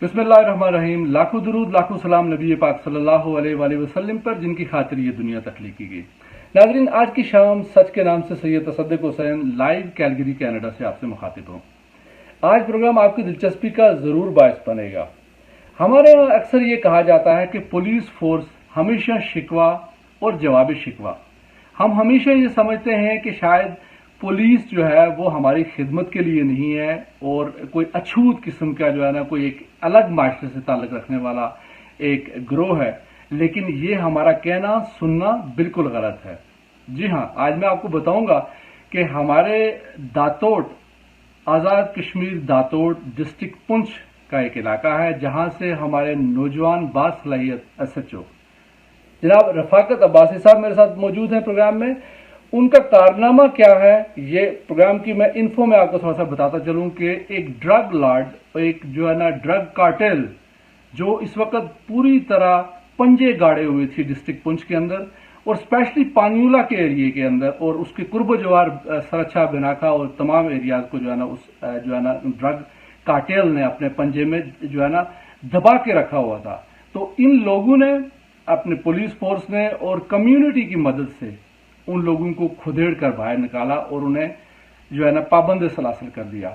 बिस्मिल्लाहिर्रहमानिर्रहीम। लाखों दुरूद लाखों सलाम नबी पाक सल्लल्लाहु अलैहि वसल्लम पर, जिनकी खातिर ये दुनिया तख्लीक की गई। नाज़रीन, आज की शाम सच के नाम से Syed Tasadduq Hussain live Calgary Canada से आपसे मुखातिब हूँ। आज प्रोग्राम आपकी दिलचस्पी का ज़रूर बायस बनेगा। हमारे यहाँ अक्सर ये कहा जाता है कि पुलिस फोर्स हमेशा शिकवा और जवाब शिकवा। हम हमेशा ये समझते हैं कि शायद पुलिस जो है वो हमारी खिदमत के लिए नहीं है और कोई अछूत किस्म का जो है ना कोई एक अलग माशरे से ताल्लुक रखने वाला एक ग्रोह है, लेकिन ये हमारा कहना सुनना बिल्कुल गलत है। जी हाँ, आज मैं आपको बताऊंगा कि हमारे दातोड़, आज़ाद कश्मीर दातोड़ डिस्ट्रिक्ट पुंछ का एक इलाका है जहां से हमारे नौजवान बासलाहियत SHO जनाब रफाकत अब्बासी साहब मेरे साथ मौजूद हैं प्रोग्राम में। उनका कारनामा क्या है, ये प्रोग्राम की मैं इन्फो में आपको थोड़ा सा बताता चलूं कि एक ड्रग लॉर्ड, एक जो है ना ड्रग कार्टेल, जो इस वक्त पूरी तरह पंजे गाड़े हुए थी डिस्ट्रिक्ट पुंछ के अंदर और स्पेशली पानियोला के एरिया के अंदर और उसके कुर्ब जवार सरच्छा बिनाका और तमाम एरियाज को जो है ना उस जो है ना ड्रग कार्टेल ने अपने पंजे में जो है ना दबा के रखा हुआ था। तो इन लोगों ने, अपने पुलिस फोर्स ने और कम्युनिटी की मदद से उन लोगों को खुदेड़ कर बाहर निकाला और उन्हें जो है ना पाबंद सलासिल कर दिया।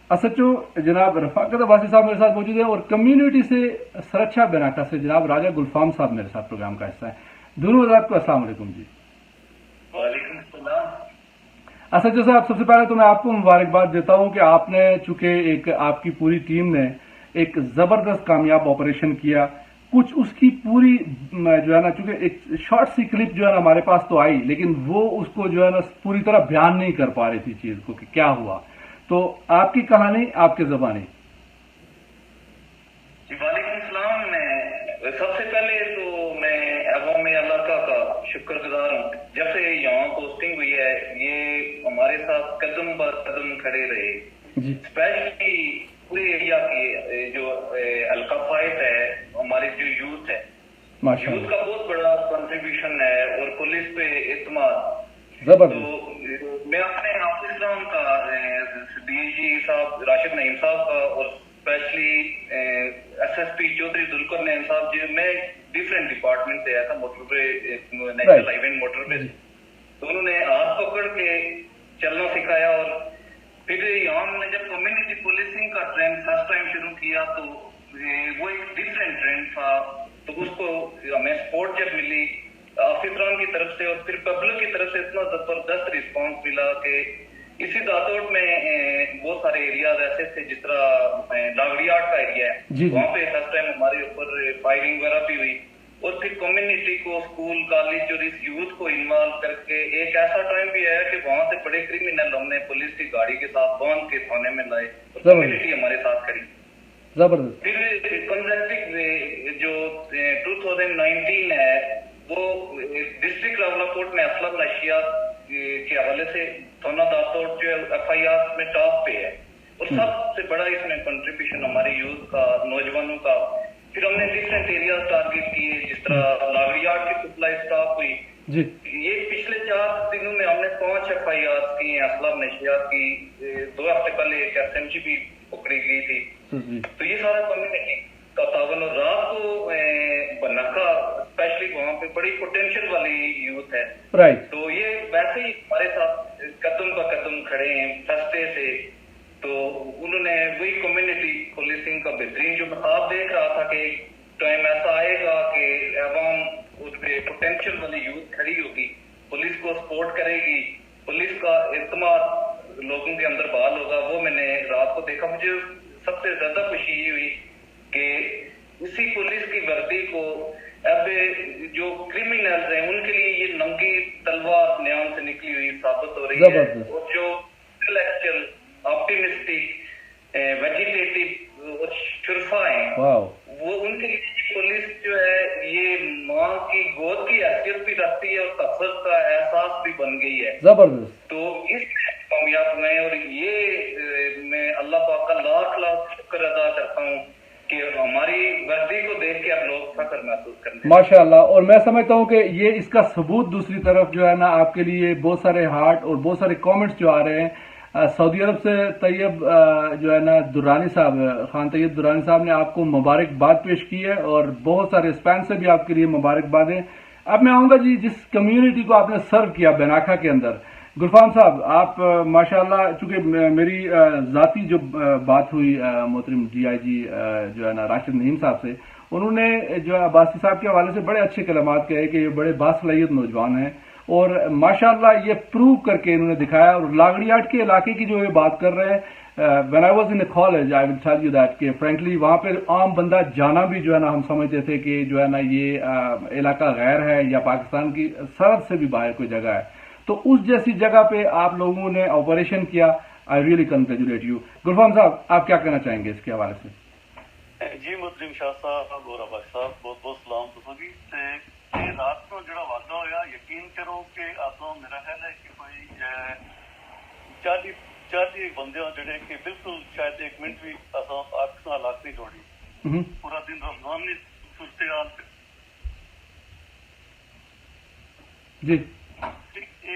SHO जनाब रफाकत अब्बासी साहब मेरे साथ मौजूद है और कम्युनिटी से सरच्छा बिनाका से जनाब राजा गुलफाम साहब मेरे साथ प्रोग्राम का हिस्सा है। दोनों हज़रात को अस्सलाम वालेकुम जी। वालेकुम सलाम। SHO साहब, सबसे पहले तो मैं आपको मुबारकबाद देता हूं कि आपने, चूंकि एक आपकी पूरी टीम ने एक जबरदस्त कामयाब ऑपरेशन किया। कुछ उसकी पूरी जो है ना, चूंकि एक शॉर्ट सी क्लिप जो है ना हमारे पास तो आई, लेकिन वो उसको जो है ना पूरी तरह बयान नहीं कर पा रही थी चीज को कि क्या हुआ। तो आपकी कहानी, आपके ज़बानी। वालेकुम सलाम। मैं सबसे पहले तो मैं अवाम इलाका का शुक्रगुजार हूँ। जब से यहाँ पोस्टिंग हुई है ये हमारे साथ कदम ब कदम खड़े रहे। स्पेशली पूरे एरिया की जो अलकाफायत है, हमारी जो यूथ है, यूथ का बहुत बड़ा कंट्रीब्यूशन है और पुलिस पे इत्मीनान जबरदस्त। तो मैं अपने हाफिज राम का, DG साहब राशिद नईम साहब का और स्पेशली SSP चौधरी दुलकर नईम साहब जी, मैं डिफरेंट डिपार्टमेंट से आया था मोटर पे, नेशनल हाईवे मोटर पे, तो उन्होंने हाथ पकड़ के चलना सिखाया। और फिर यहाँ हमने जब कम्युनिटी पुलिसिंग का ट्रेंड फर्स्ट टाइम शुरू किया तो वो एक डिफरेंट ट्रेंड था। तो उसको हमें सपोर्ट जब मिली ऑफिसरान की तरफ से और फिर पब्लिक की तरफ से, इतना जबरदस्त रिस्पांस मिला कि इसी दातोड़ में बहुत सारे एरियाज ऐसे थे, जिस तरह लागड़ियाट का एरिया है, वहाँ पे फर्स्ट टाइम हमारे ऊपर फायरिंग वगैरह भी हुई। और फिर कम्युनिटी को, स्कूल कॉलेज और इस यूथ को इन्वॉल्व करके एक ऐसा टाइम भी आया कि वहां से बड़े क्रिमिनल हमने पुलिस की गाड़ी के साथ बांध के थाने में लाए और कम्युनिटी हमारे साथ खड़ी जबरदस्त। फिर कंजक्टिव जो 2019 है वो डिस्ट्रिक्ट लाहौर में असलम नशिया के हवाले से थाना दातोड़ जो FIR में टॉप पे है और सबसे बड़ा इसमें कंट्रीब्यूशन हमारे यूथ का, नौजवानों का। फिर हमने डिफरेंट एरिया टारगेट किए, जिस तरह लागड़ियाट की सप्लाई स्टॉप हुई जी। ये पिछले 4 दिनों में हमने 5 FIR की हैं असलम नशियात की। 2 हफ्ते पहले एक SMG भी पकड़ी गई थी। तो ये सारा कम्युनिटी का तावन। और रात को बनका स्पेशली वहाँ पे बड़ी पोटेंशियल वाली यूथ है, राइट। तो ये वैसे ही हमारे साथ कदम ब कदम खड़े हैं फस्ते से। तो उन्होंने वही कम्युनिटी पुलिसिंग का बेहतरीन जो ख्वाब देख रहा था कि टाइम ऐसा आएगा कि अवाम उस पे पोटेंशियल वाली यूथ खड़ी होगी, पुलिस को सपोर्ट करेगी, पुलिस का इत्मीनान लोगों के अंदर बहाल होगा। वो मैंने रात को देखा। मुझे सबसे ज्यादा खुशी ये हुई कि इसी पुलिस की वर्दी को अब जो क्रिमिनल्स हैं उनके लिए ये नंगी तलवार न्यान से निकली हुई साबित हो रही है। और जो इंटेलेक्चुअल, ऑप्टिमिस्टिक, वेजिटेटिव और शुरफा है, वो उनके लिए पुलिस जो है ये माँ की गोद की हैसियत भी रखती है और तफर्रुज़ का एहसास भी बन गई है जबरदस्त। तो इस कामयाब में, और ये मैं अल्लाह पाक का लाख लाख शुक्र अदा करता हूँ कि हमारी वर्दी को देख के आप लोग फख्र महसूस करते हैं माशाअल्लाह। और मैं समझता हूँ कि ये इसका सबूत दूसरी तरफ जो है ना आपके लिए बहुत सारे हार्ट और बहुत सारे कमेंट्स जो आ रहे हैं सऊदी अरब से तैयब जो है ना दुरानी साहब, खान तैयब दुरानी साहब ने आपको मुबारकबाद पेश की है और बहुत सारे स्पैन से भी आपके लिए मुबारकबादें। अब मैं आऊँगा जी, जिस कम्युनिटी को आपने सर्व किया बेनाखा के अंदर, गुलफाम साहब आप माशाल्लाह, चूंकि मेरी ज़ाती जो बात हुई मोहतरम DIG जो है ना राशिद नईम साहब से, उन्होंने जो अब्बासी साहब के हवाले से बड़े अच्छे कलमात कहे कि ये बड़े बासलाहियत नौजवान हैं और माशाल्लाह ये प्रूव करके इन्होंने दिखाया। और लागड़ियाट के इलाके की जो ये बात कर रहे हैं, when I was in college I will tell you that कि फ्रेंकली वहाँ पे आम बंदा जाना भी जो है ना हम समझते थे कि जो है ना ये इलाका गैर है या पाकिस्तान की सरहद से भी बाहर कोई जगह है। तो उस जैसी जगह पे आप लोगों ने ऑपरेशन किया, आई रियली कंग्रेचुलेट यू। गुलफाम साहब आप क्या कहना चाहेंगे इसके हवाले से? जी मुतरिम शाह साहब और अब्बास साहब बहुत बहुत सलाम तुसी ते रात को जड़ा वाक़ा होया, यकीन करो कि आसों मेरा ख्याल है कि कोई 40 बंदे जड़े कि बिल्कुल शायद 1 मिनट भी आसों आँख हालात नहीं जोड़ी, पूरा दिन रमजान नहीं सुस्ते हाल जी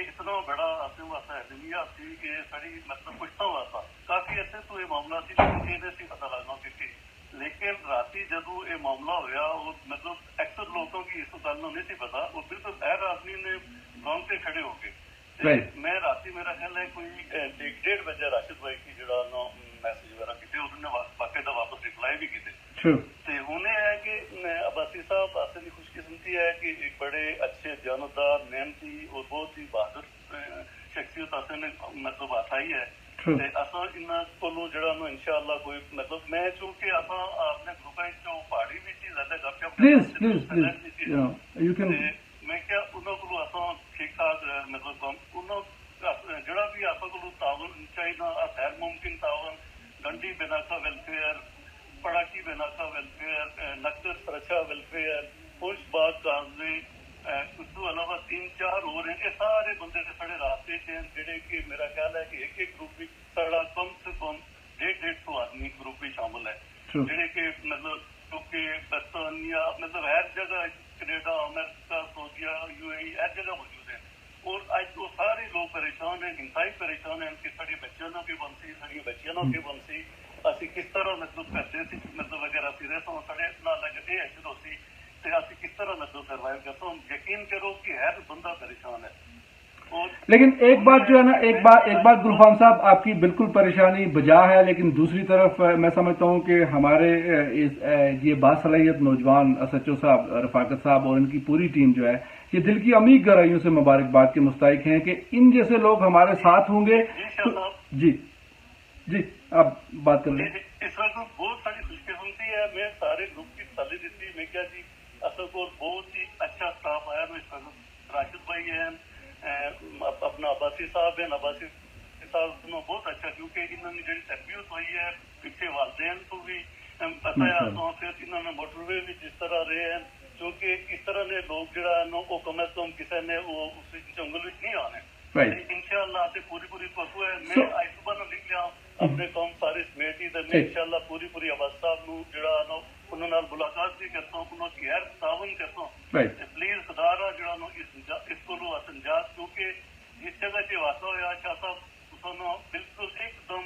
इतना बड़ा आसिम वास्ता है दुनिया थी कि साड़ी मतलब पुछता हुआ था काफी अच्छे तो ये मामला सी सी पता लगना कि लेकिन राती जदों ये मामला होया और मतलब अक्सर लोगों की इस गल नहीं सी पता, वो बिल्कुल हर आदमी ने गांव से खड़े हो गए। मैं राती मेरा ख्याल है कोई 1:30 बजे राशिद भाई की जरा मैसेज वगैरह किए उन्होंने बाकायदा वापस रिप्लाई भी किए। तो उन्हें है कि अब्बासी साहब असली खुशकिस्मती है कि एक बड़े अच्छे जानदार मेहनती और बहुत ही बहादुर शख्सियत असने मतलब आसाई है। असा इन्ना कोलों जड़ा नो इंशाअल्लाह कोई मतलब मैं चूंकि असा अपने ग्रुप चो पहाड़ी भी चीज ज्यादा गपशप मैं क्या उन्हों को असा ठीक ठाक मतलब जड़ा भी आप तावन चाहिए गैर मुमकिन तावन गंडी बेनाका वेलफेयर, पड़ाकी बेनाका वेलफेयर, नक्सर सुरक्षा वेलफेयर, खुशबाग काजवे, उसके अलावा 3-4 और हैं। ये सारे बंदे साढ़े रास्ते से हैं जेडे कि मेरा ख्याल है कि एक ग्रुप भी साढ़ा कम से कम 150 आदमी ग्रुप भी शामिल है जेडे कि मतलब क्योंकि बरतानिया मतलब हर जगह कनेडा, अमेरिका, सऊदीया, UAE हर जगह मौजूद है। और आज वो सारे लोग परेशान हैं, इंतहाई परेशान हैं कि साड़ी बच्चों की बनसी साड़ी बच्चियों की बनसी असी किस तरह मतलब करते थे मतलब अगर असी रहता हूँ साढ़े ना लगते ऐसे होती तो असी किस तरह मतलब सर्वाइव करता हूँ। यकीन करो कि हर बंदा परेशान है। लेकिन एक बात जो है ना, एक बात गुलफाम साहब आपकी बिल्कुल परेशानी बजा है, लेकिन दूसरी तरफ मैं समझता हूँ कि हमारे ये बासलाहियत नौजवान SHO साहब, रफाकत साहब और इनकी पूरी टीम जो है ये दिल की अमीर गहराइयों से मुबारकबाद के मुस्तहिक हैं कि इन जैसे लोग हमारे साथ होंगे। जी जी आप बात कर लें। इस वक्त बहुत सारी खुशकिस्मती है, मैं सारे ग्रुप की ताली दी मैं क्या जी असल को बहुत ही अच्छा स्टाफ आया। मैं इस वक्त राशिद भाई है, अपना अब्बासी साहब है, अब्बासी साहब बहुत अच्छा क्योंकि इन्होंने जी तरबियत हुई है पीछे वालदेन को भी पता है तो फिर इन्होंने मोटरवे भी जिस तरह रहे हैं क्योंकि इस तरह ने लोग जरा वो कम अज कम किसी ने वो उस जंगल में नहीं आने इंशाअल्लाह से पूरी परसों है। मैं आज सुबह ना लिख लिया अपने कौम सारे समेत ही मैं इंशाअल्लाह पूरी अब्बास साहब को जरा उन्होंने मुलाकात भी करता हूँ, उन्होंने गैर तावन करता हूँ। प्लीज खुदारा जरा इसको लो असंजात क्योंकि जिस जगह से वाक़ा होया शाह साहब बिल्कुल एकदम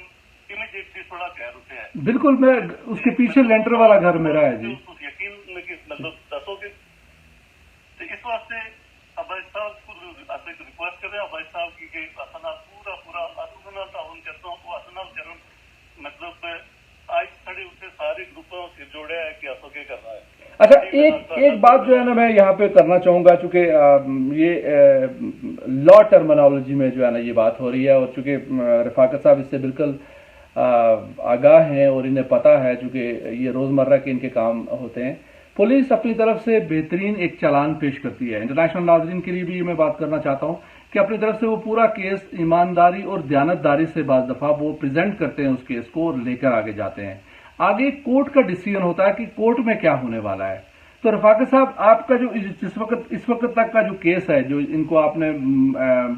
इमीडिएटली थोड़ा खैर उठे है। बिल्कुल मैं उसके पीछे लेंटर वाला घर मेरा है जी। यकीन मतलब दसोगे तो इस वास्ते अब्बास साहब को रिक्वेस्ट करें अब्बास साहब की असना पूरा असना तावन करता हूँ वो असना करम मतलब आज साढ़े उससे सारे ग्रुपों से जोड़े है कि असो के करना है। अच्छा एक बात जो है ना मैं यहाँ पे करना चाहूंगा चूंकि ये लॉ टर्मिनोलॉजी में जो है ना ये बात हो रही है और चूंकि रफाकत साहब इससे बिल्कुल आगाह हैं और इन्हें पता है चूंकि ये रोजमर्रा के इनके काम होते हैं। पुलिस अपनी तरफ से बेहतरीन एक चालान पेश करती है। इंटरनेशनल नाज़रीन के लिए भी मैं बात करना चाहता हूँ कि अपनी तरफ से वो पूरा केस ईमानदारी और दयानतदारी से बाज़ दफ़ा वो प्रेजेंट करते हैं उस केस को और लेकर आगे जाते हैं। आगे कोर्ट का डिसीजन होता है कि कोर्ट में क्या होने वाला है। तो रफाकत साहब आपका जो इस वक्त तक का जो केस है जो इनको आपने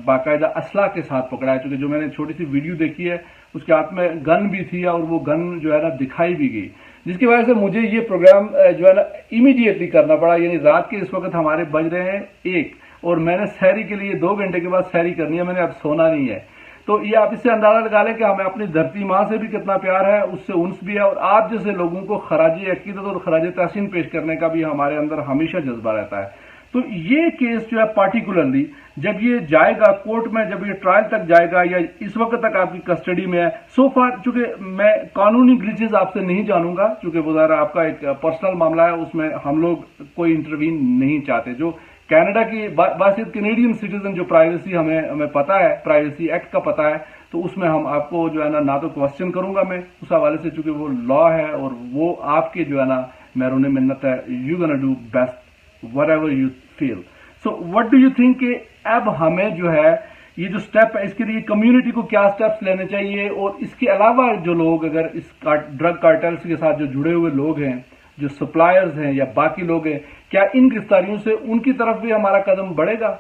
बाकायदा असला के साथ पकड़ा है, क्योंकि जो मैंने छोटी सी वीडियो देखी है उसके हाथ में गन भी थी और वो गन जो है ना दिखाई भी गई, जिसकी वजह से मुझे ये प्रोग्राम जो है ना इमीडिएटली करना पड़ा। यानी रात के इस वक्त हमारे बज रहे हैं 1 और मैंने सहरी के लिए 2 घंटे के बाद सहरी करनी है, मैंने अब सोना नहीं है। तो ये आप इससे अंदाजा लगा लें कि हमें अपनी धरती माँ से भी कितना प्यार है, उससे उन्स भी है, और आप जैसे लोगों को खराज अकीदत और खराज तहसीन पेश करने का भी हमारे अंदर हमेशा जज्बा रहता है। तो ये केस जो है पार्टिकुलरली जब ये जाएगा कोर्ट में, जब ये ट्रायल तक जाएगा या इस वक्त तक आपकी कस्टडी में है, सो फार चूंकि मैं कानूनी ग्लिचेस आपसे नहीं जानूंगा, चूंकि वो ज़रा आपका एक पर्सनल मामला है, उसमें हम लोग कोई इंटरवीन नहीं चाहते। जो कनाडा की बासियत कैनेडियन सिटीजन जो प्राइवेसी हमें पता है, प्राइवेसी एक्ट का पता है, तो उसमें हम आपको जो है ना तो क्वेश्चन करूंगा मैं उस हवाले से, चूंकि वो लॉ है और वो आपके जो है ना मेहरून मिन्नत है, you gonna do best whatever you feel. So what do you think कि अब हमें जो है ये जो स्टेप है इसके लिए कम्युनिटी को क्या स्टेप्स लेने चाहिए, और इसके अलावा जो लोग अगर इस ड्रग कार्टेल्स के साथ जो जुड़े हुए लोग हैं, जो सप्लायर्स हैं या बाकी लोग हैं, क्या इन गिरफ्तारियों से उनकी तरफ भी हमारा कदम बढ़ेगा?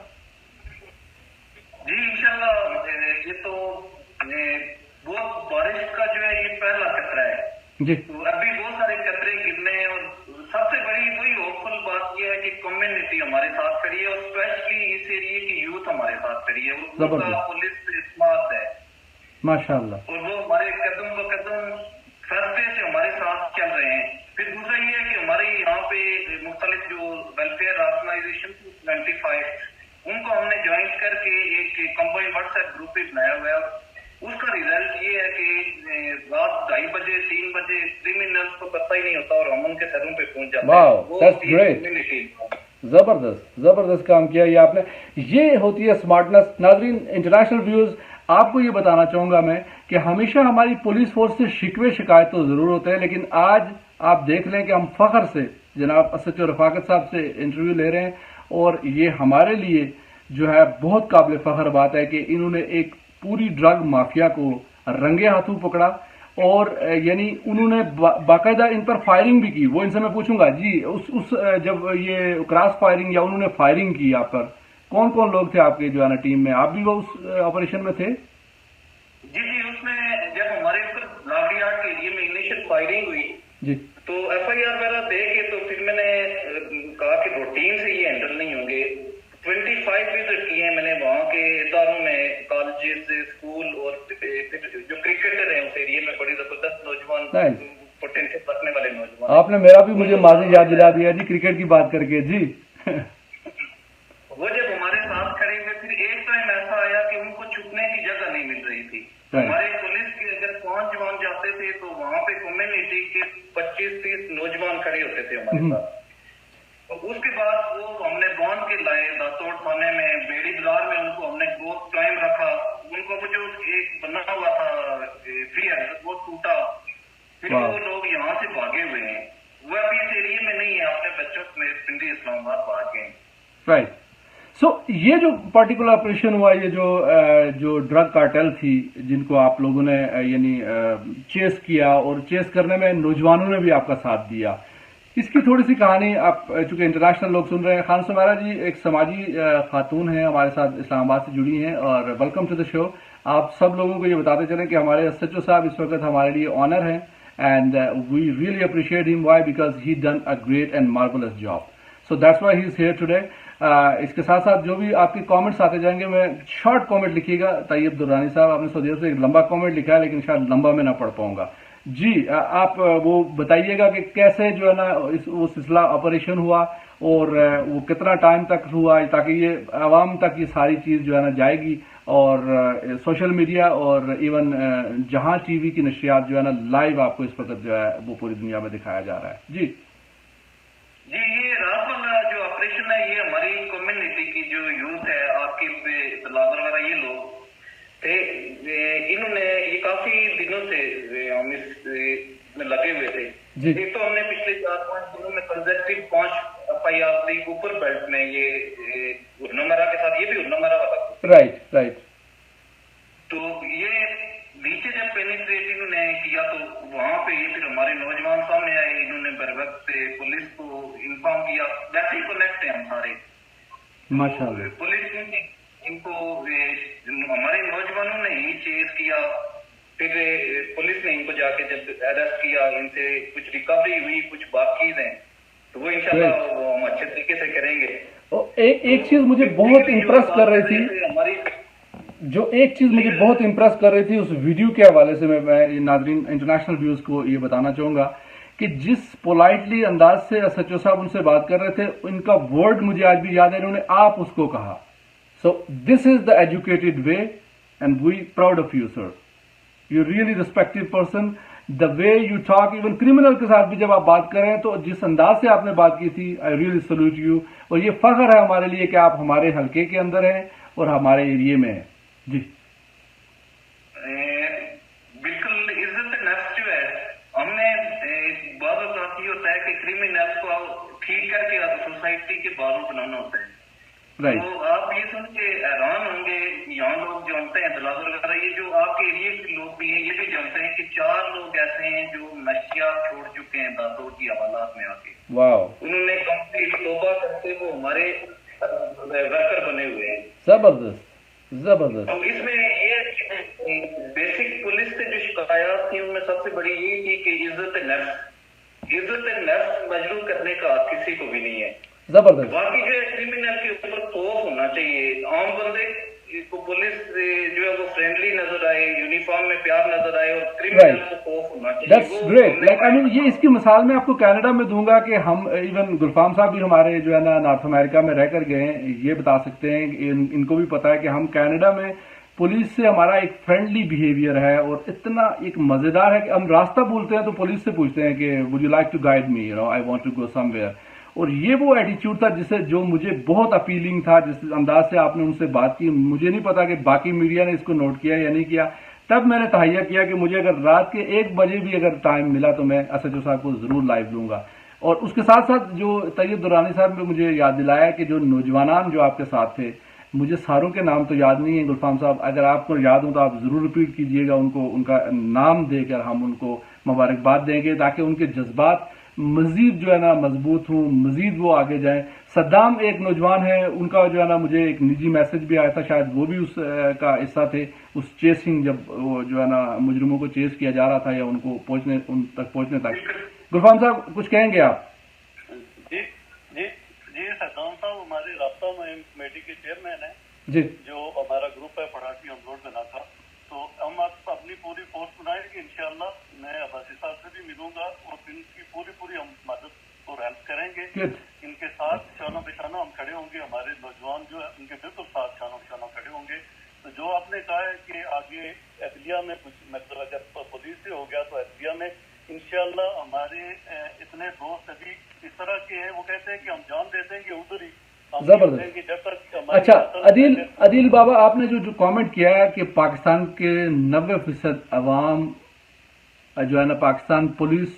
जी इंशाल्लाह, ये तो बहुत बारिश का जो है ये पहला खतरा है जी। तो अभी बहुत सारे खतरे गिरने हैं, और सबसे बड़ी वही होपफुल बात यह है कि कम्युनिटी हमारे साथ खड़ी है, और स्पेशली इस एरिया की यूथ हमारे साथ खड़ी है, उनका पुलिस से स्मार्ट है माशाल्लाह, और वो हमारे कदम ब कदम फैसले से हमारे साथ चल रहे हैं। फिर दूसरा ये है कि हमारे यहाँ पे मुख्तलिफ जो वेलफेयर ऑर्गेनाइजेशन 25 उनको हमने ज्वाइन करके एक कंबाइंड व्हाट्सएप ग्रुप भी बनाया हुआ है। उसका रिजल्ट ये है कि रात 2:30 बजे 3 बजे क्रिमिनल्स को पता ही नहीं होता और हम उनके सरों पे पहुंच जाते हैं। वाओ, दैट्स ग्रेट, जबरदस्त काम किया ये आपने। ये होती है स्मार्टनेस। नाजरीन, इंटरनेशनल व्यूअर्स, आपको ये बताना चाहूंगा मैं कि हमेशा हमारी पुलिस फोर्स से शिकवे शिकायत तो जरूर होते हैं, लेकिन आज आप देख लें कि हम फख्र से जनाब एसएचओ रफाकत साहब से इंटरव्यू ले रहे हैं, और ये हमारे लिए जो है बहुत काबिल फख्र बात है कि इन्होंने एक पूरी ड्रग माफिया को रंगे हाथों पकड़ा, और यानी उन्होंने बाकायदा इन पर फायरिंग भी की। वो इनसे मैं पूछूंगा जी, उस जब ये क्रॉस फायरिंग या उन्होंने फायरिंग की आप पर, कौन कौन लोग थे आपके जो है ना टीम में? आप भी वो उस ऑपरेशन में थे? जी, उसमें जब हमारे ऊपर लाठीहाट के एरिया में इनिशियल फायरिंग हुई जी, तो एफआईआर वगैरह दे के तो फिर मैंने कहा कि रूटीन से ये हैंडल नहीं होंगे। 25 विजिट किए हैं मैंने वहाँ के इदारों में, कॉलेजेस, स्कूल, और फिर जो क्रिकेटर हैं उस एरिया में बड़ी जबरदस्त नौजवान पोटेंशियल रखने वाले नौजवान। आपने मेरा भी मुझे माजी याद दिला दिया जी, क्रिकेट की बात करके जी। वो जब हमारे साथ खड़े हुए, फिर एक टाइम ऐसा आया कि उनको छुपने की जगह नहीं मिल रही थी। हमारे पुलिस के अगर 5 जवान जाते थे तो वहाँ पे कम्युनिटी के 25-30 नौजवान खड़े होते थे हमारे साथ। तो उसके बाद वो हमने बांध के लाए दातोड़ थाने में, बेड़ी बाजार में, उनको हमने बहुत टाइम रखा। उनको जो एक बना हुआ था फियर वो टूटा, फिर वो लोग यहाँ से भागे हुए हैं। वो अभी इस एरिया में नहीं है, अपने बच्चों में पिंडी इस्लामाबाद भागे हैं। राइट। सो ये जो पर्टिकुलर ऑपरेशन हुआ, ये जो ड्रग कार्टेल थी जिनको आप लोगों ने यानी चेस किया, और चेस करने में नौजवानों ने भी आपका साथ दिया, इसकी थोड़ी सी कहानी आप, चूंकि इंटरनेशनल लोग सुन रहे हैं। खान सुमेरा जी एक समाजी खातून हैं, हमारे साथ इस्लामाबाद से जुड़ी हैं, और वेलकम टू द शो। आप सब लोगों को ये बताते चलें कि हमारे एसएचओ साहब इस वक्त हमारे लिए ऑनर हैं, and we really appreciate him. Why? Because he done a great and marvellous job, so that's why he is here today. इसके साथ साथ जो भी आपके कमेंट्स आते जाएंगे, मैं शॉर्ट कमेंट लिखिएगा। तैयब दुर्रानी साहब, आपने सऊदी अरब से एक लंबा कमेंट लिखा है, लेकिन शायद लंबा मैं ना पढ़ पाऊंगा जी। आप वो बताइएगा कि कैसे जो है ना वो सिलसिला ऑपरेशन हुआ, और वो कितना टाइम तक हुआ, ताकि ये आवाम तक ये सारी चीज जो है ना जाएगी, और सोशल मीडिया और इवन जहां टीवी की नशरियात जो है ना लाइव आपको इस वक्त जो है वो पूरी दुनिया में दिखाया जा रहा है जी। जी, ये रात वाला जो ऑपरेशन है, ये हमारी कम्युनिटी की जो यूथ है, आपके बिलादर वगैरह ये लोग थे, इन्होंने ये काफी दिनों से हम इसमें लगे हुए थे जी। एक तो हमने पिछले 4-5 दिनों में कंसेक्टिव 5 एफआईआर दी ऊपर बेल्ट में, ये उन्नमरा के साथ, ये भी उन्नमरा वाला। राइट। तो ये नीचे जब पेनिट्रेट इन्होंने किया तो वहां पे ये फिर हमारे नौजवान सामने आए, इन्होंने बर वक्त पुलिस को इन्फॉर्म किया। वैसे ही कनेक्ट है हम सारे माशाल्लाह। पुलिस ने इनको हमारे नौजवानों ने ही चेस किया, फिर पुलिस ने इनको जाके जब अरेस्ट किया, इनसे कुछ रिकवरी हुई, कुछ बाकी है, तो वो इंशाल्लाह वो हम अच्छे तरीके से करेंगे। एक चीज मुझे बहुत इम्प्रेस कर रही थी, हमारी जो एक चीज मुझे बहुत इम्प्रेस कर रही थी उस वीडियो के हवाले से मैं नाजरीन इंटरनेशनल व्यूज को ये बताना चाहूंगा कि जिस पोलाइटली अंदाज से एसएचओ साहब उनसे बात कर रहे थे, उनका वर्ड मुझे आज भी याद है, इन्होंने आप उसको कहा. So this is the educated way and we proud of you sir. You really respective person. The way you talk, even criminal के साथ भी जब आप बात करें तो जिस अंदाज से आपने बात की थी, आई रियली सल्यूट यू. और ये फख्र है हमारे लिए कि आप हमारे हल्के के अंदर हैं और हमारे एरिए में हैं. जी बिल्कुल इज्जत नफ्स जो है, हमने बहुत बात ये होता है कि क्रिमिनल को ठीक करके सोसाइटी के बारू बनाना होता है. राइट. तो आप ये सुन के हैरान होंगे, यहाँ लोग जानते हैं दलाल वगैरह, ये जो आपके एरिया के लोग भी हैं, ये भी जानते हैं कि 4 लोग ऐसे हैं जो नशिया छोड़ चुके हैं दातों की हवालात में आके. वाह, उन्होंने कंप्लीट तौबा करते वो हमारे वर्कर बने हुए हैं. जबरदस्त जबरदस्त. तो इसमें ये बेसिक पुलिस से जो शिकायत थी उनमें सबसे बड़ी ये थी कि इज्जत नफ्स मजलूम करने का हक किसी को भी नहीं है. जबरदस्त. बाकी जो है क्रिमिनल के ऊपर खौफ होना चाहिए. आम बंदे को पुलिस जो है वो फ्रेंडली नजर आए, यूनिफॉर्म में प्यार नजर आए, और क्रिमिनल को खौफ होना चाहिए. That's great. Like I mean ये इसकी मिसाल मैं आपको कनाडा में दूंगा कि हम इवन गुलफाम साहब भी हमारे जो है ना नॉर्थ अमेरिका में रहकर गए हैं, ये बता सकते हैं. इनको भी पता है कि हम कनाडा में पुलिस से हमारा एक फ्रेंडली बिहेवियर है और इतना एक मजेदार है कि हम रास्ता भूलते हैं तो पुलिस से पूछते हैं कि would you like to guide me, you know, I want to go somewhere. और ये वो एटीट्यूड था जिसे जो मुझे बहुत अपीलिंग था, जिस अंदाज से आपने उनसे बात की. मुझे नहीं पता कि बाकी मीडिया ने इसको नोट किया या नहीं किया. तब मैंने तहैया किया कि मुझे अगर रात के 1 बजे भी अगर टाइम मिला तो मैं एसएचओ साहब को जरूर लाइव लूंगा. और उसके साथ साथ जो तैयब दुर्रानी साहब ने मुझे याद दिलाया कि जो नौजवान जो आपके साथ थे, मुझे सारों के नाम तो याद नहीं है गुलफाम साहब, अगर आपको याद हो तो आप जरूर रिपीट कीजिएगा उनको, उनका नाम देकर हम उनको मुबारकबाद देंगे ताकि उनके जज्बात मजीद जो है ना मजबूत हों, मजीद वो आगे जाएं. सद्दाम एक नौजवान है, उनका जो है ना मुझे एक निजी मैसेज भी आया था, शायद वो भी उस का हिस्सा थे, उस चेसिंग, जब वो जो है ना मुजरिमों को चेस किया जा रहा था या उनको उन तक पहुंचने तक. गुलफाम साहब कुछ कहेंगे आप? जी जी जी सद्दाम साहब हमारे राब्ता कमेटी के चेयरमैन है जी. जो हमारा ग्रुप है पढ़ाकी हमलोड बना था. तो हम अपनी पूरी फोर्स बनाएंगे इंशाल्लाह. मैं अब्बासी साहब से भी मिलूंगा और इनकी पूरी हम मदद और हेल्प करेंगे. इनके साथ शानो बिशाना हम खड़े होंगे. हमारे नौजवान जो है उनके बिल्कुल साथ शानो बिशाना खड़े होंगे. तो जो आपने कहा है कि आगे अदलिया में कुछ मतलब अगर पुलिस से हो गया तो अदलिया में इंशाल्लाह हमारे इतने दोस्त अभी इस तरह के हैं, वो कहते हैं कि हम जान दे देंगे उधर ही. जबरदस्त. अच्छा अदील बाबा, आपने जो कमेंट किया है कि पाकिस्तान के 90% अवाम जो है ना पाकिस्तान पुलिस,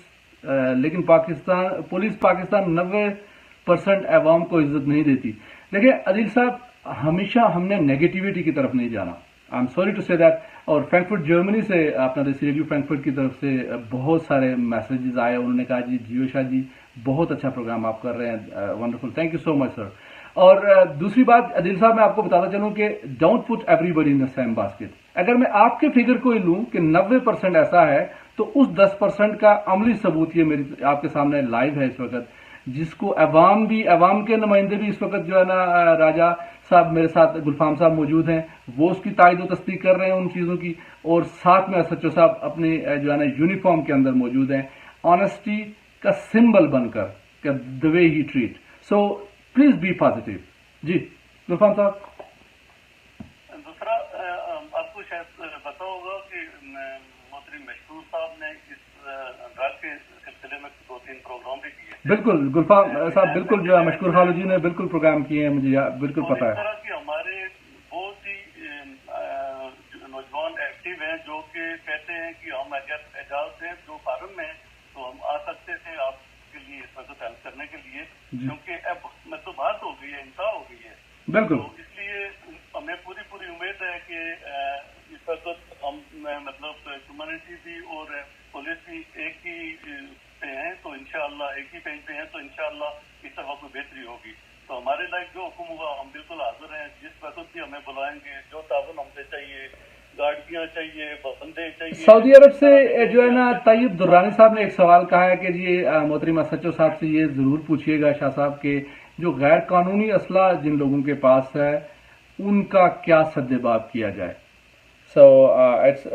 लेकिन पाकिस्तान 90% अवाम को इज्जत नहीं देती. देखिए अदील साहब, हमेशा हमने नेगेटिविटी की तरफ नहीं जाना. I am sorry to say that. और फ्रैंकफर्ट जर्मनी से अपना रेडियो फ्रैंकफर्ट की तरफ से बहुत सारे मैसेजेस आए. उन्होंने कहा जी जियो शाह जी बहुत अच्छा प्रोग्राम आप कर रहे हैं, wonderful, thank you so much sir. और दूसरी बात अदिल साहब, मैं आपको बताता चलूं कि don't put everybody in the same basket. अगर मैं आपके फिगर को ही लूं कि 90% ऐसा है, तो उस 10% का अमली सबूत ये मेरी आपके सामने लाइव है इस वक्त, जिसको अवाम के नुमाइंदे भी इस वक्त जो है ना राजा साहब मेरे साथ गुलफाम साहब मौजूद हैं, वो उसकी तायद व तस्दीक कर रहे हैं उन चीजों की. और साथ में एसएचओ साहब अपने जो है ना यूनिफॉर्म के अंदर मौजूद हैं, ऑनेस्टी का सिंबल बनकर, the way he treat. So please be positive. जी गुलफाम साहब. दूसरा आपको शायद पता होगा कि मोहतरम मशकूर साहब ने इस ड्रग के सिलसिले में 2-3 प्रोग्राम भी किए. बिल्कुल गुलफाम साहब, बिल्कुल जो है मशकूर खालू जी ने बिल्कुल प्रोग्राम किए हैं, मुझे बिल्कुल पता है. इस तरह की हमारे बहुत ही नौजवान एक्टिव हैं जो कि कहते हैं कि हम अगर इजाजत दें जो फार्म में तो हम आ सकते थे आपके लिए इस वक्त हेल्प करने के लिए, क्योंकि अब मतलब बात हो गई है, इंसाफ हो गई है. बिल्कुल. तो इसलिए हमें पूरी उम्मीद है कि इस वक्त हम मतलब कम्युनिटी भी और पुलिस भी एक ही पे हैं, तो इंशाअल्लाह एक ही पेज पे हैं, तो इंशाअल्लाह इस तरह कोई बेहतरी होगी. तो हमारे लायक जो हुक्म होगा हम बिल्कुल हाजिर हैं. जिस वक्त भी हमें बुलाएंगे, जो ताउन हमसे चाहिए, गाड़ियां चाहिए, बंदे चाहिए. सऊदी अरब से जो है ना तैयब दुर्रानी साहब ने एक सवाल कहा है कि जी मोहतरमा सच्चो साहब से ये जरूर पूछिएगा शाह साहब के जो गैर कानूनी असला जिन लोगों के पास है उनका क्या सद्देबाब किया जाए। सो इट्स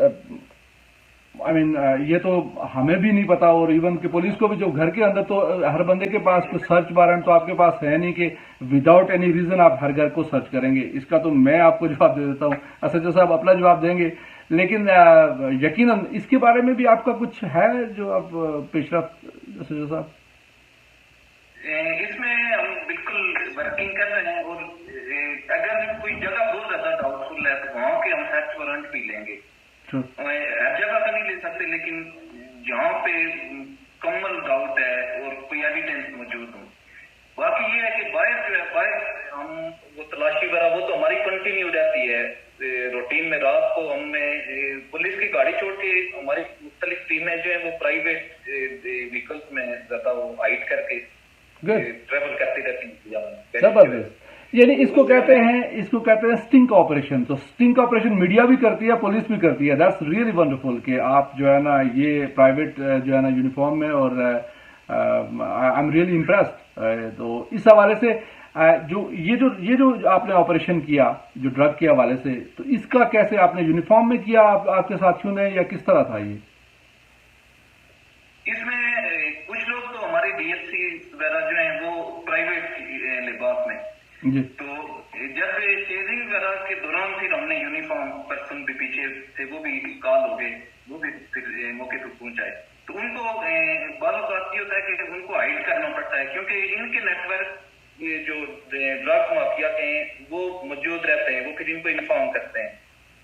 आई मीन ये तो हमें भी नहीं पता, और इवन कि पुलिस को भी, जो घर के अंदर तो हर बंदे के पास कोई सर्च वारंट तो आपके पास है नहीं कि विदाउट एनी रीजन आप हर घर को सर्च करेंगे। इसका तो मैं आपको जवाब दे देता हूँ, एसएचओ साहब अपना जवाब देंगे, लेकिन यकीनन इसके बारे में भी आपका कुछ है जो आप पेशरफ, एसएचओ साहब? इसमें हम बिल्कुल वर्किंग कर रहे हैं, और अगर कोई जगह बहुत ज्यादा डाउटफुल है तो वहां के हम सर्च वारंट भी लेंगे। हर जगह का नहीं ले सकते, लेकिन जहाँ पे कमल डाउट है और कोई एविडेंस मौजूद हो। बाकी ये है कि बाहर जो है, बाहर हम वो तलाशी वगैरह वो तो हमारी कंटिन्यू रहती है रूटीन में। रात को हमें पुलिस की गाड़ी छोड़ के हमारी मुख्तलिफ टीमें जो है वो प्राइवेट व्हीकल्स में ज्यादा वो हाइड करके ट्रेवल करती रहती है। जबरदस्त। यानी इसको कहते हैं स्टिंग ऑपरेशन। तो स्टिंग ऑपरेशन मीडिया भी करती है, पुलिस भी करती है। दैट्स रियली वंडरफुल कि आप जो है ना ये प्राइवेट जो है ना यूनिफॉर्म में, और आई एम रियली इम्प्रेस्ड। तो इस हवाले से ये जो आपने ऑपरेशन किया जो ड्रग के हवाले से, तो इसका कैसे आपने यूनिफॉर्म में किया, आपके साथियों ने, या किस तरह था ये? इसमें कुछ लोग तो हमारे डीएससी वगैरह जो है वो प्राइवेट लिबास में जी। तो जब चेजिंग वगैरह के दौरान फिर हमने यूनिफॉर्म पर्सन भी पीछे थे, वो भी कॉल हो गए, वो भी फिर मौके पर पहुंचाए। तो उनको बालों का ये होता है कि उनको हाइड करना पड़ता है, क्योंकि इनके नेटवर्क ये जो ड्रग माफिया के हैं वो मौजूद रहते हैं, वो फिर इनको इन्फॉर्म करते हैं।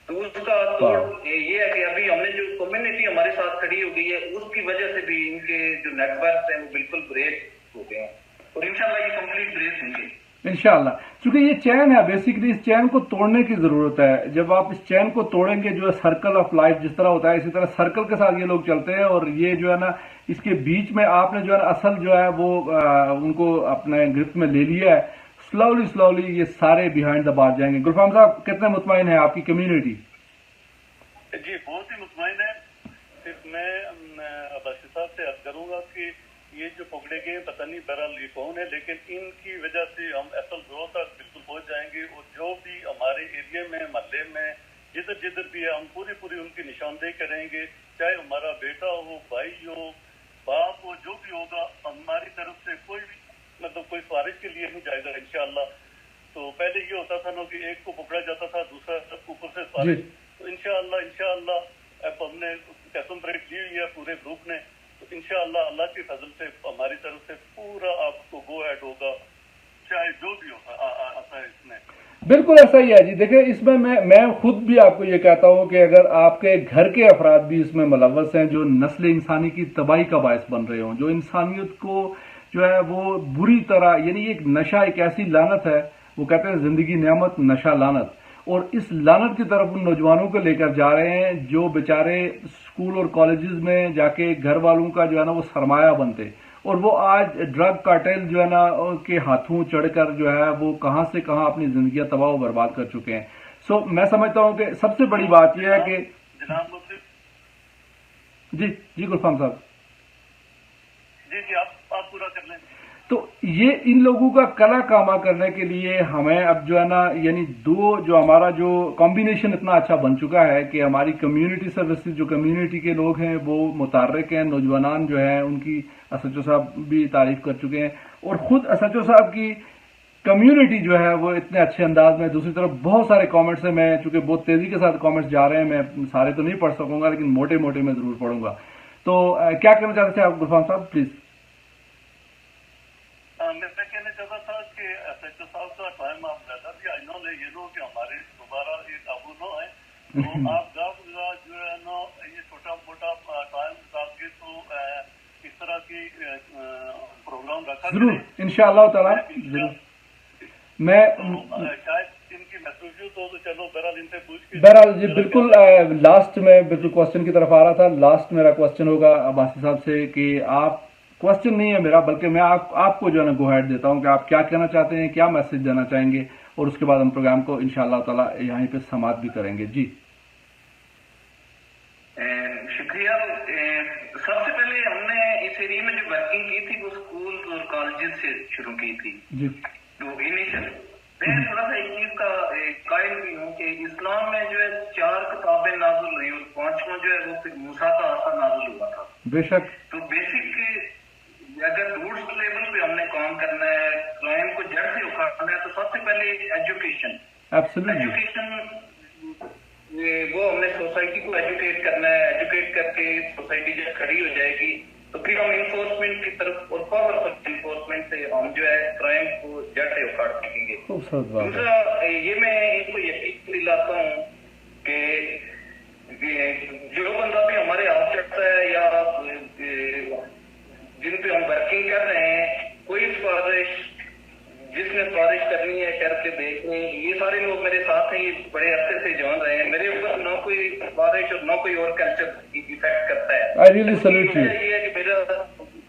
तो उसका तोड़ ये है कि अभी हमने जो कम्युनिटी हमारे साथ खड़ी हो गई है, उसकी वजह से भी इनके जो नेटवर्क हैं वो बिल्कुल ब्रेक हो गए हैं, और इंशाल्लाह ये कंप्लीट ब्रेक होंगे इंशाल्लाह। क्योंकि ये चैन है, बेसिकली इस चैन को तोड़ने की जरूरत है। जब आप इस चैन को तोड़ेंगे, जो है सर्कल ऑफ लाइफ जिस तरह होता है, इसी तरह सर्कल के साथ ये लोग चलते हैं, और ये जो है ना इसके बीच में आपने जो है ना असल जो है वो उनको अपने गिरफ्त में ले लिया है। स्लोली ये सारे बिहाइंड द बार जाएंगे। गुलफाम साहब कितने मुतमईन है आपकी कम्युनिटी? जी बहुत ही मुतमईन है। सिर्फ मैं अब्बासी साहब से अर्ज करूंगा कि ये जो पकड़े गए पता नहीं बहरहाल ये कौन है, लेकिन इनकी वजह से हम असल ग्रोह तक बिल्कुल पहुंच जाएंगे, और जो भी हमारे एरिया में, महल्ले में, जिधर भी है, हम पूरी उनकी निशानदेही करेंगे। चाहे हमारा बेटा हो, भाई हो, बाप हो, जो भी होगा, हमारी तरफ से कोई भी मतलब कोई सिफारिश के लिए नहीं जाएगा इंशाअल्लाह। तो पहले ये होता था ना कि एक को पकड़ा जाता था, दूसरा ऊपर से सिफारिश। तो इंशाअल्लाह अब हमने कसम ब्रेक ली हुई है पूरे ग्रुप ने, तो इंशाअल्लाह अल्लाह के फजल से हमारी तरफ से पूरा आपको गो हेड होगा, चाहे जो भी होगा आता है इसमें। बिल्कुल ऐसा ही है जी। देखिए इसमें मैं खुद भी आपको ये कहता हूं कि अगर आपके घर के अफराद भी इसमें मुलव्वस हैं, जो नस्ल इंसानी की तबाही का बायस बन रहे हों, जो इंसानियत को जो है वो बुरी तरह, यानी एक नशा, एक ऐसी लानत है, वो कहते हैं जिंदगी नेमत नशा लानत, और इस लानत की तरफ उन नौजवानों को लेकर जा रहे हैं जो बेचारे स्कूल और कॉलेजेस में जाके घर वालों का जो है ना वो सरमाया बनते, और वो आज ड्रग कार्टेल जो है ना के हाथों चढ़कर जो है वो कहां से कहां अपनी जिंदगी तबाह बर्बाद कर चुके हैं। सो मैं समझता हूं कि सबसे बड़ी बात यह है कि जी गुलफाम साहब जी आप पूरा कर लें। तो ये इन लोगों का कला कामा करने के लिए हमें अब जो है ना, यानी जो हमारा जो कॉम्बिनेशन इतना अच्छा बन चुका है कि हमारी कम्युनिटी सर्विसेज, जो कम्युनिटी के लोग हैं वो मुतार्रिक हैं, नौजवान जो हैं उनकी एसएचओ साहब भी तारीफ कर चुके हैं, और खुद एसएचओ साहब की कम्युनिटी जो है वो इतने अच्छे अंदाज में। दूसरी तरफ बहुत सारे कमेंट्स हैं, मैं चूंकि बहुत तेजी के साथ कमेंट्स जा रहे हैं, मैं सारे तो नहीं पढ़ सकूंगा, लेकिन मोटे मोटे मैं जरूर पढ़ूंगा। तो क्या कहना चाहते थे आप गुलफाम साहब, प्लीज? मैं कहना चाहता था कि एसएचओ साहब का टाइम आप ज्यादा भी आई नो ये नो कि हमारे दोबारा ये काबू न है, तो आप जो है ना ये छोटा मोटा टाइम निकाल के तो इस तरह की प्रोग्राम रखा जरूर इंशाअल्लाह ताला जरूर। मैं शायद इनकी मैसेज तो चलो बहरहाल इनसे पूछ के, बहरहाल जी बिल्कुल लास्ट में बिल्कुल क्वेश्चन की तरफ आ रहा था। लास्ट मेरा क्वेश्चन होगा अब्बासी साहब से कि आप, क्वेश्चन नहीं है मेरा, बल्कि मैं आपको जो है ना गो हेड देता हूं कि आप क्या कहना चाहते हैं, क्या मैसेज देना चाहेंगे, और उसके बाद हम प्रोग्राम को इंशाअल्लाह ताला यहीं पे समाप्त भी करेंगे। जी शुक्रिया। सबसे पहले हमने इस एरिया में जो वर्किंग की थी वो स्कूल और कॉलेजेस से शुरू की थी। जी तो इनिशियल میں تھوڑا سا ایک چیز کا قائل بھی ہوں کہ اسلام میں جو ہے 4 کتابیں نازل ہوئی اور 5واں جو ہے وہ موسیٰ کا عصا نازل ہوا تھا. بے شک. تو بیسک اگر روٹس لیول پہ ہم نے کام کرنا ہے، کرائم کو جڑ سے اکھاڑنا ہے، تو سب سے پہلے ایجوکیشن. وہ ہم نے سوسائٹی کو ایجوکیٹ کرنا ہے. ایجوکیٹ کر کے سوسائٹی جب کھڑی ہو جائے گی تو پھر ہم انفورسمنٹ کی طرف اور پاورفل انفورسمنٹ سے ہم جو ہے کرائم کو جڑ سے اکھاڑ سکیں گے. دوسرا یہ میں ان کو یقین دلاتا ہوں کہ جو بندہ بھی ہمارے ہاتھ چڑھتا ہے یا جن پہ ہم ورکنگ کر رہے ہیں، کوئی سازش جس نے سازش کرنی ہے کر کے دیکھ رہے ہیں. یہ سارے لوگ میرے ساتھ ہیں، یہ بڑے عرصے سے جان رہے ہیں. میرے اوپر نہ کوئی سازش اور نہ کوئی اور کلچر افیکٹ کرتا ہے. یہ ہے کہ میرا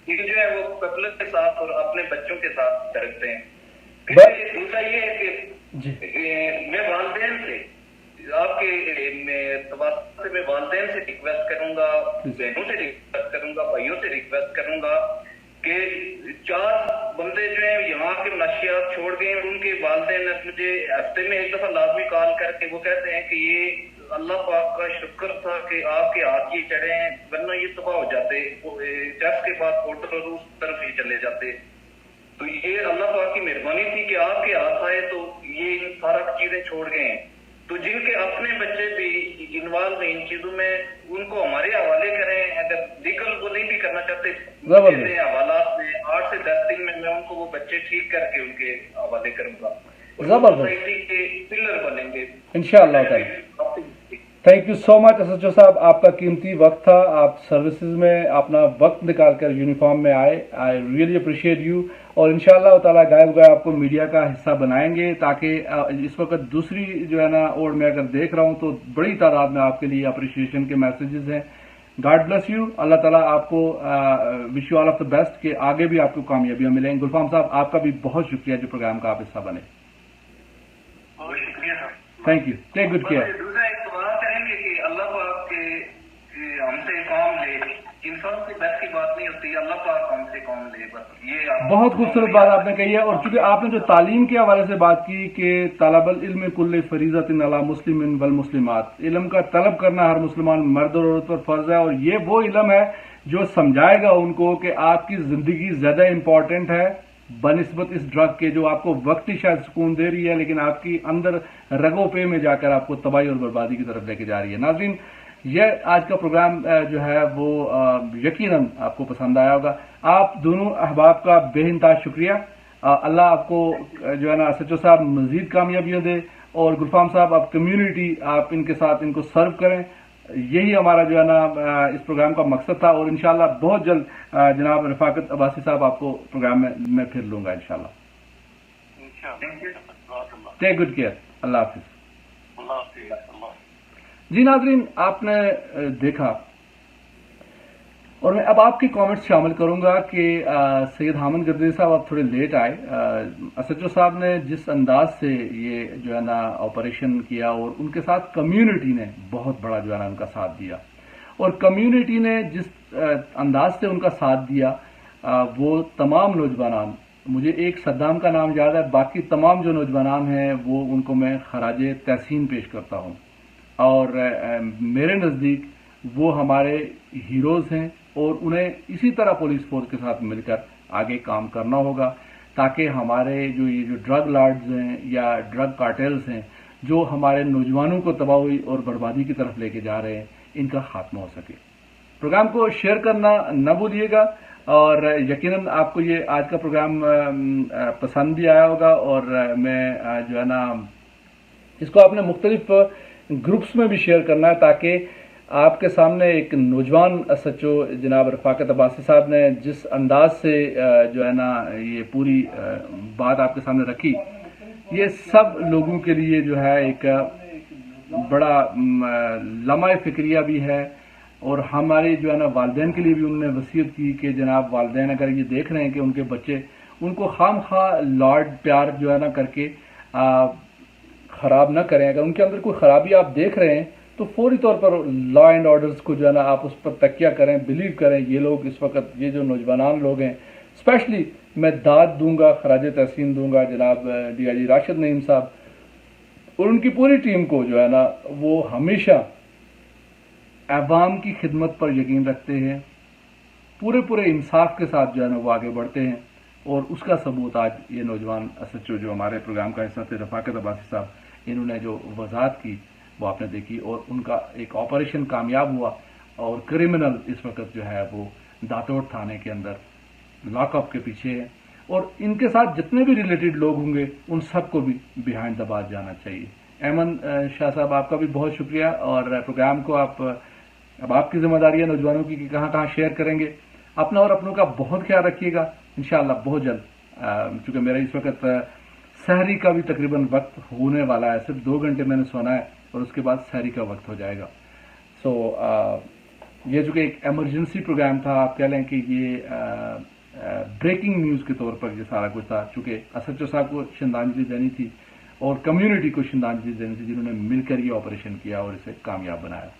یہ جو ہے وہ پبلک کے ساتھ اور اپنے بچوں کے ساتھ کرتے ہیں. دوسرا یہ ہے کہ میں والدین سے آپ کے تبادلے سے میں والدین سے ریکویسٹ کروں گا، بہنوں سے ریکویسٹ کروں گا، بھائیوں سے ریکویسٹ کروں گا کہ 4 بندے جو ہیں یہاں کے منشیات چھوڑ گئے. ان کے والدین مجھے ہفتے میں ایک دفعہ لازمی کال کر کے وہ کہتے ہیں کہ یہ اللہ پاک کا شکر تھا کہ آپ کے ہاتھ یہ چڑھے ہیں، ورنہ یہ تباہ ہو جاتے، چرچ کے بعد ہوٹل اور اس طرف ہی چلے جاتے. تو یہ اللہ پاک کی مہربانی تھی کہ آپ کے ہاتھ آئے تو یہ سارا چیزیں چھوڑ گئے ہیں. تو جن کے اپنے بچے بھی انوالو ہیں ان چیزوں میں، ان کو ہمارے حوالے کریں. اگر لیگل وہ نہیں بھی کرنا چاہتے، حوالات میں 8 سے 10 دن میں ان کو وہ بچے ٹھیک کر کے ان کے حوالے کروں گا. سوسائٹی کے پلر بنیں گے انشاءاللہ تعالی. Thank you so much S H O صاحب، آپ کا قیمتی وقت تھا. آپ سروسز میں اپنا وقت نکال کر یونیفارم میں آئے. I really appreciate you. اور انشاءاللہ تعالیٰ گائے بگائے آپ کو میڈیا کا حصہ بنائیں گے، تاکہ اس وقت دوسری جو ہے نا اور میں اگر دیکھ رہا ہوں تو بڑی تعداد میں آپ کے لیے اپریشیشن کے میسیجز ہیں. God bless you. اللہ تعالیٰ آپ کو wish you all of the best کہ آگے بھی آپ کو کامیابیاں ملیں. گلفام صاحب آپ کا بھی بہت شکریہ جو پروگرام کا آپ حصہ بنے. بہت شکریہ sir. Thank you. Take good care. دوسرا ایک دعا کریں گے کہ اللہ پاک کے ہم سے کام لے. انسان سے بس کی بات نہیں ہوتی، اللہ پاک ہم سے کام لے. بس یہ بہت خوبصورت بات آپ نے کہی ہے. اور چونکہ آپ نے جو تعلیم کے حوالے سے بات کی کہ طلب العلم کل فریضۃ علی مسلم والمسلمات، علم کا طلب کرنا ہر مسلمان مرد اور عورت پر فرض ہے. اور یہ وہ علم ہے جو سمجھائے گا ان کو کہ آپ کی زندگی زیادہ امپورٹنٹ ہے بنسبت اس ڈرگ کے، جو آپ کو وقتی شاید سکون دے رہی ہے لیکن آپ کی اندر رگوں پہ میں جا کر آپ کو تباہی اور بربادی کی طرف لے کے جا رہی ہے. ناظرین، یہ آج کا پروگرام جو ہے وہ یقیناً آپ کو پسند آیا ہوگا. آپ دونوں احباب کا بے انتہا شکریہ. اللہ آپ کو جو ہے نا ایس ایچ او صاحب مزید کامیابیاں دے. اور گلفام صاحب آپ کمیونٹی آپ ان کے ساتھ ان کو سرو کریں. یہی ہمارا جو ہے نا اس پروگرام کا مقصد تھا. اور انشاءاللہ بہت جلد جناب رفاقت عباسی صاحب آپ کو پروگرام میں میں پھر لوں گا انشاءاللہ. ٹیک گڈ کیئر. اللہ حافظ. جی ناظرین، آپ نے دیکھا اور میں اب آپ کی کامنٹس شامل کروں گا کہ سید حامد گردیری صاحب آپ تھوڑے لیٹ آئے. ایس ایچ او صاحب نے جس انداز سے یہ جو ہے نا آپریشن کیا اور ان کے ساتھ کمیونٹی نے بہت بڑا جو ہے نا ان کا ساتھ دیا. اور کمیونٹی نے جس انداز سے ان کا ساتھ دیا وہ تمام نوجوانان، مجھے ایک صدام کا نام یاد ہے، باقی تمام جو نوجوانان ہیں وہ ان کو میں خراج تحسین پیش کرتا ہوں. اور میرے نزدیک وہ ہمارے ہیروز ہیں اور انہیں اسی طرح پولیس فورس کے ساتھ مل کر آگے کام کرنا ہوگا تاکہ ہمارے جو یہ جو ڈرگ لارڈز ہیں یا ڈرگ کارٹیلز ہیں جو ہمارے نوجوانوں کو تباہی اور بربادی کی طرف لے کے جا رہے ہیں، ان کا خاتمہ ہو سکے. پروگرام کو شیئر کرنا نہ بھولیے گا. اور یقیناً آپ کو یہ آج کا پروگرام پسند بھی آیا ہوگا. اور میں جو ہے نا اس کو آپ نے مختلف گروپس میں بھی شیئر کرنا ہے تاکہ آپ کے سامنے ایک نوجوان ایس ایچ او جناب رفاقت عباسی صاحب نے جس انداز سے جو ہے نا یہ پوری بات آپ کے سامنے رکھی، یہ سب لوگوں کے لیے جو ہے ایک بڑا لمحہ فکریہ بھی ہے. اور ہمارے جو ہے نا والدین کے لیے بھی انہوں نے وصیت کی کہ جناب والدین اگر یہ دیکھ رہے ہیں کہ ان کے بچے ان کو خام خواہ لاڈ پیار جو ہے نا کر کے خراب نہ کریں، اگر ان کے اندر کوئی خرابی آپ دیکھ رہے ہیں تو فوری طور پر لا اینڈ آرڈرز کو جو ہے نا آپ اس پر تکیہ کریں، بلیو کریں. یہ لوگ اس وقت یہ جو نوجوانان لوگ ہیں स्पेशली मैं दाद दूंगा, खराज तहसीन दूंगा जनाब DIG राशिद नईम साहब और उनकी पूरी टीम को जो है ना वो हमेशा अवाम की खिदमत पर यकीन रखते हैं, पूरे इंसाफ के साथ जो है ना वो आगे बढ़ते हैं और उसका सबूत आज ये नौजवान SHO जो हमारे प्रोग्राम का हिस्सा थे रफाकत अब्बासी साहब, इन्होंने जो वजाहत की वो आपने देखी और उनका एक ऑपरेशन कामयाब हुआ और क्रिमिनल इस वक्त जो है वो दातोड़ थाने के अंदर लॉकअप के पीछे है और इनके साथ जितने भी रिलेटेड लोग होंगे उन सबको भी बिहाइंड द बार जाना चाहिए। अहमद शाह साहब आपका भी बहुत शुक्रिया और प्रोग्राम को अब आपकी जिम्मेदारी है नौजवानों की कि कहाँ कहाँ शेयर करेंगे। अपना और अपनों का बहुत ख्याल रखिएगा, इंशाअल्लाह बहुत जल्द, चूँकि मेरा इस वक्त सहरी का भी तकरीबन वक्त होने वाला है, सिर्फ 2 घंटे मैंने सोना है और उसके बाद सहरी का वक्त हो जाएगा। ये जो कि एक एमरजेंसी प्रोग्राम था, आप कह लें कि ये ब्रेकिंग न्यूज़ के तौर पर ये सारा कुछ था, चूँकि SHO साहब को श्रद्धांजलि देनी थी और कम्युनिटी को श्रद्धांजलि देनी थी जिन्होंने मिलकर ये ऑपरेशन किया और इसे कामयाब बनाया।